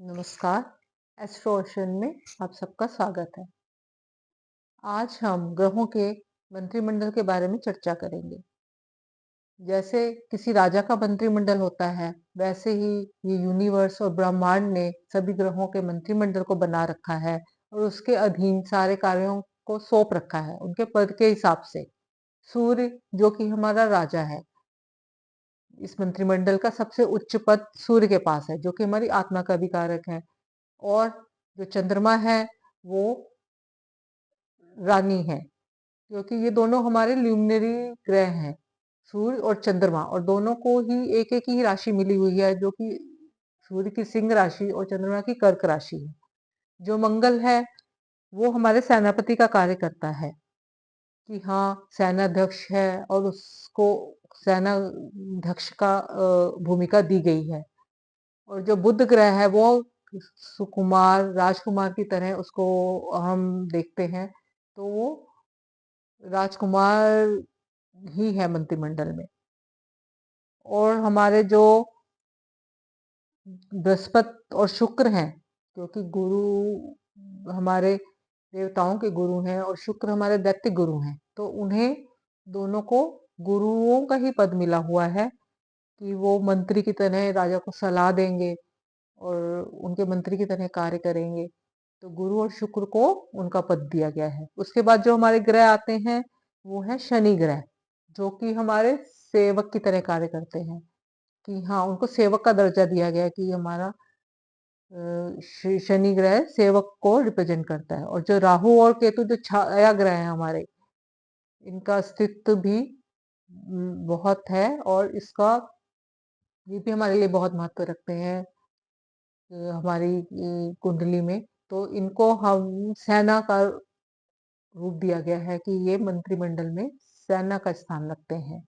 नमस्कार। Astro ocean में आप सबका स्वागत है। आज हम ग्रहों के मंत्रिमंडल के बारे में चर्चा करेंगे। जैसे किसी राजा का मंत्रिमंडल होता है, वैसे ही ये यूनिवर्स और ब्रह्मांड ने सभी ग्रहों के मंत्रिमंडल को बना रखा है और उसके अधीन सारे कार्यों को सौंप रखा है उनके पद के हिसाब से। सूर्य जो कि हमारा राजा है, इस मंत्रिमंडल का सबसे उच्च पद सूर्य के पास है, जो कि हमारी आत्मा का भी कारक है। और जो चंद्रमा है, वो रानी है, क्योंकि ये दोनों हमारे ल्यूमिनरी ग्रह हैं, सूर्य और चंद्रमा, और दोनों को ही एक-एक ही राशि मिली हुई है, जो कि सूर्य की सिंह राशि और चंद्रमा की कर्क राशि है। जो मंगल है, वो हमारे सेनापति का कार्य करता है कि हाँ, सेनाध्यक्ष है और उसको सेनाध्यक्ष का भूमिका दी गई है। और जो बुध ग्रह है, वो सुकुमार, राजकुमार की तरह उसको हम देखते हैं, तो वो राजकुमार ही है मंत्रिमंडल में। और हमारे जो बृहस्पति और शुक्र हैं, क्योंकि गुरु हमारे देवताओं के गुरु हैं और शुक्र हमारे दैत्य गुरु हैं, तो उन्हें दोनों को गुरुओं का ही पद मिला हुआ है कि वो मंत्री की तरह राजा को सलाह देंगे और उनके मंत्री की तरह कार्य करेंगे। तो गुरु और शुक्र को उनका पद दिया गया है। उसके बाद जो हमारे ग्रह आते हैं, वो है शनि ग्रह, जो कि हमारे सेवक की तरह कार्य करते हैं कि हाँ, उनको सेवक का दर्जा दिया गया है कि हमारा शनि ग्रह सेवक को रिप्रेजेंट करता है। और जो राहु और केतु जो छाया ग्रह है हमारे, इनका अस्तित्व भी बहुत है और इसका ये भी हमारे लिए बहुत महत्व रखते हैं हमारी कुंडली में। तो इनको हम सेना का रूप दिया गया है कि ये मंत्रिमंडल में सेना का स्थान रखते हैं।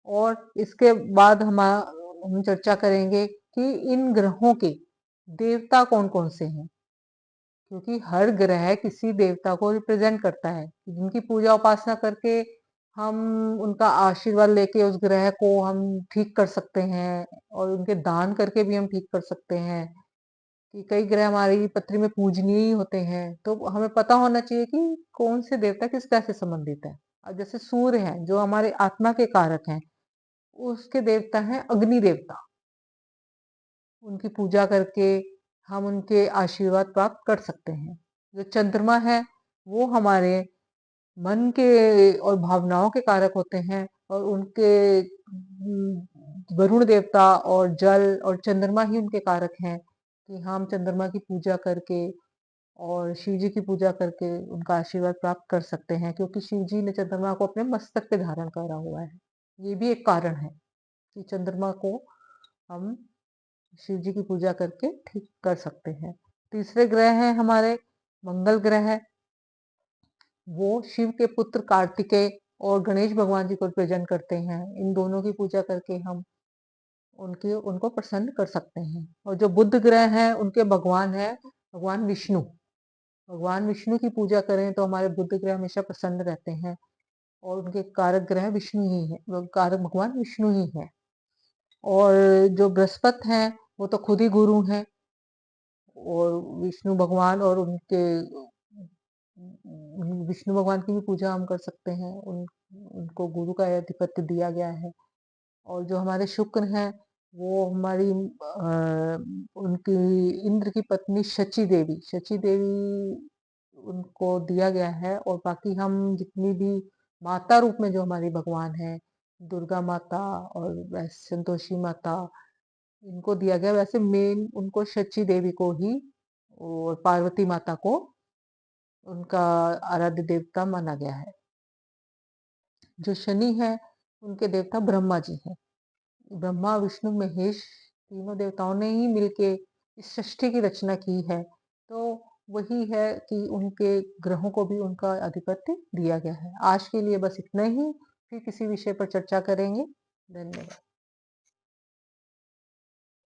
और इसके बाद हम चर्चा करेंगे कि इन ग्रहों के देवता कौन-कौन से हैं, क्योंकि हर ग्रह किसी देवता को रिप्रेजेंट करता है, जिनकी पूजा उपासना करके हम उनका आशीर्वाद लेके उस ग्रह को हम ठीक कर सकते हैं और उनके दान करके भी हम ठीक कर सकते हैं। कि कई ग्रह हमारी पृथ्वी में पूजनीय ही होते हैं, तो हमें पता होना चाहिए कि कौन से देवता किस ग्रह से संबंधित है। अब जैसे सूर्य हैं, जो हमारे आत्मा के कारक हैं, उसके देवता हैं अग्नि देवता। उनकी पूजा करके हम उनके आशीर्वाद प्राप्त कर सकते हैं। जो चंद्रमा है, वो हमारे मन के और भावनाओं के कारक होते हैं और उनके वरुण देवता और जल और चंद्रमा ही उनके कारक हैं कि हम चंद्रमा की पूजा करके और शिव जी की पूजा करके उनका आशीर्वाद प्राप्त कर सकते हैं, क्योंकि शिव जी ने चंद्रमा को अपने मस्तक पे धारण करा हुआ है। ये भी एक कारण है कि चंद्रमा को हम शिव जी की पूजा करके ठीक कर सकते हैं। तीसरे ग्रह हैं हमारे मंगल ग्रह। वो शिव के पुत्र कार्तिकेय और गणेश भगवान जी को रिप्रेजेंट करते हैं। इन दोनों की पूजा करके हम उनको प्रसन्न कर सकते हैं। और जो बुध ग्रह हैं, उनके भगवान हैं भगवान विष्णु। भगवान विष्णु की पूजा करें तो हमारे बुध ग्रह हमेशा प्रसन्न रहते हैं और उनके कारक ग्रह विष्णु ही है, वो कारक भगवान विष्णु ही है। और जो बृहस्पति हैं, वो तो खुद ही गुरु हैं और विष्णु भगवान और उनके विष्णु भगवान की भी पूजा हम कर सकते हैं। उनको गुरु का आधिपत्य दिया गया है। और जो हमारे शुक्र हैं, वो हमारी उनकी इंद्र की पत्नी शची देवी उनको दिया गया है। और बाकी हम जितनी भी माता रूप में जो हमारी भगवान है, दुर्गा माता और वैसे संतोषी माता, इनको दिया गया। वैसे मेन उनको शची देवी को ही और पार्वती माता को उनका आराध्य देवता माना गया है। जो शनि है, उनके देवता ब्रह्मा जी हैं। ब्रह्मा विष्णु महेश तीनों देवताओं ने ही मिलके इस सृष्टि की रचना की है। तो वही है कि उनके ग्रहों को भी उनका आधिपत्य दिया गया है। आज के लिए बस इतना ही, फिर किसी विषय पर चर्चा करेंगे। धन्यवाद।